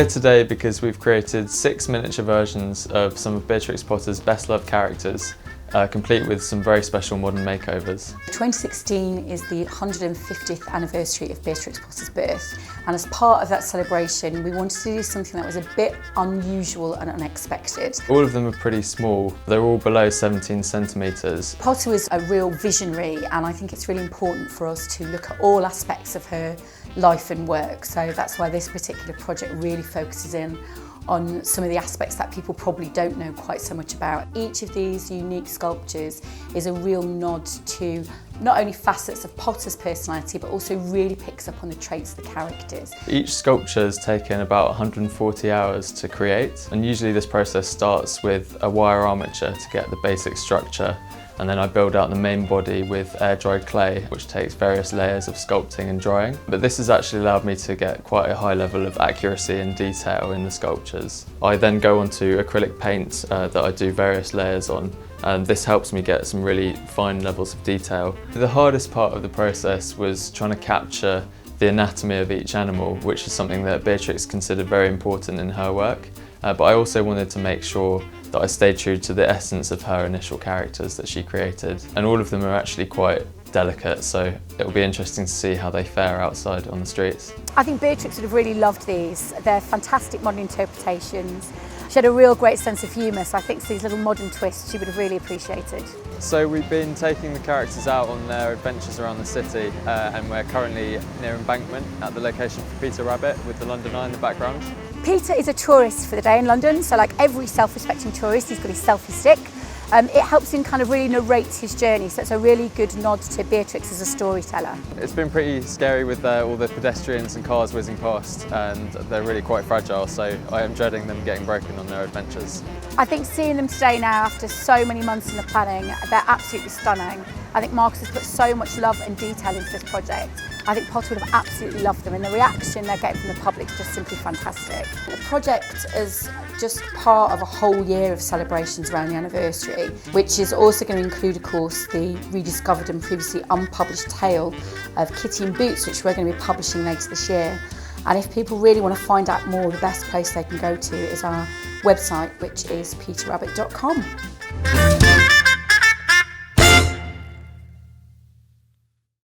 here today because we've created 6 miniature versions of some of Beatrix Potter's best loved characters, complete with some very special modern makeovers. 2016 is the 150th anniversary of Beatrix Potter's birth, and as part of that celebration we wanted to do something that was a bit unusual and unexpected. All of them are pretty small, they're all below 17 centimetres. Potter was a real visionary, and I think it's really important for us to look at all aspects of her life and work, so that's why this particular project really focuses in on some of the aspects that people probably don't know quite so much about. Each of these unique sculptures is a real nod to not only facets of Potter's personality, but also really picks up on the traits of the characters. Each sculpture has taken about 140 hours to create, and usually this process starts with a wire armature to get the basic structure, and then I build out the main body with air-dried clay, which takes various layers of sculpting and drying. But this has actually allowed me to get quite a high level of accuracy and detail in the sculptures. I then go onto acrylic paint that I do various layers on, and this helps me get some really fine levels of detail. The hardest part of the process was trying to capture the anatomy of each animal, which is something that Beatrix considered very important in her work. But I also wanted to make sure that I stayed true to the essence of her initial characters that she created. And all of them are actually quite delicate, so it'll be interesting to see how they fare outside on the streets. I think Beatrix would have really loved these. They're fantastic modern interpretations. She had a real great sense of humour, so I think these little modern twists she would have really appreciated. So we've been taking the characters out on their adventures around the city, and we're currently near Embankment at the location for Peter Rabbit with the London Eye in the background. Peter is a tourist for the day in London, so like every self-respecting tourist, he's got his selfie stick. It helps him kind of really narrate his journey, so it's a really good nod to Beatrix as a storyteller. It's been pretty scary with all the pedestrians and cars whizzing past, and they're really quite fragile, so I am dreading them getting broken on their adventures. I think seeing them today now, after so many months in the planning, they're absolutely stunning. I think Marcus has put so much love and detail into this project. I think Potter would have absolutely loved them, and the reaction they're getting from the public is just simply fantastic. The project is just part of a whole year of celebrations around the anniversary, which is also going to include, of course, the rediscovered and previously unpublished tale of Kitty and Boots, which we're going to be publishing later this year. And if people really want to find out more, the best place they can go to is our website, which is peterrabbit.com.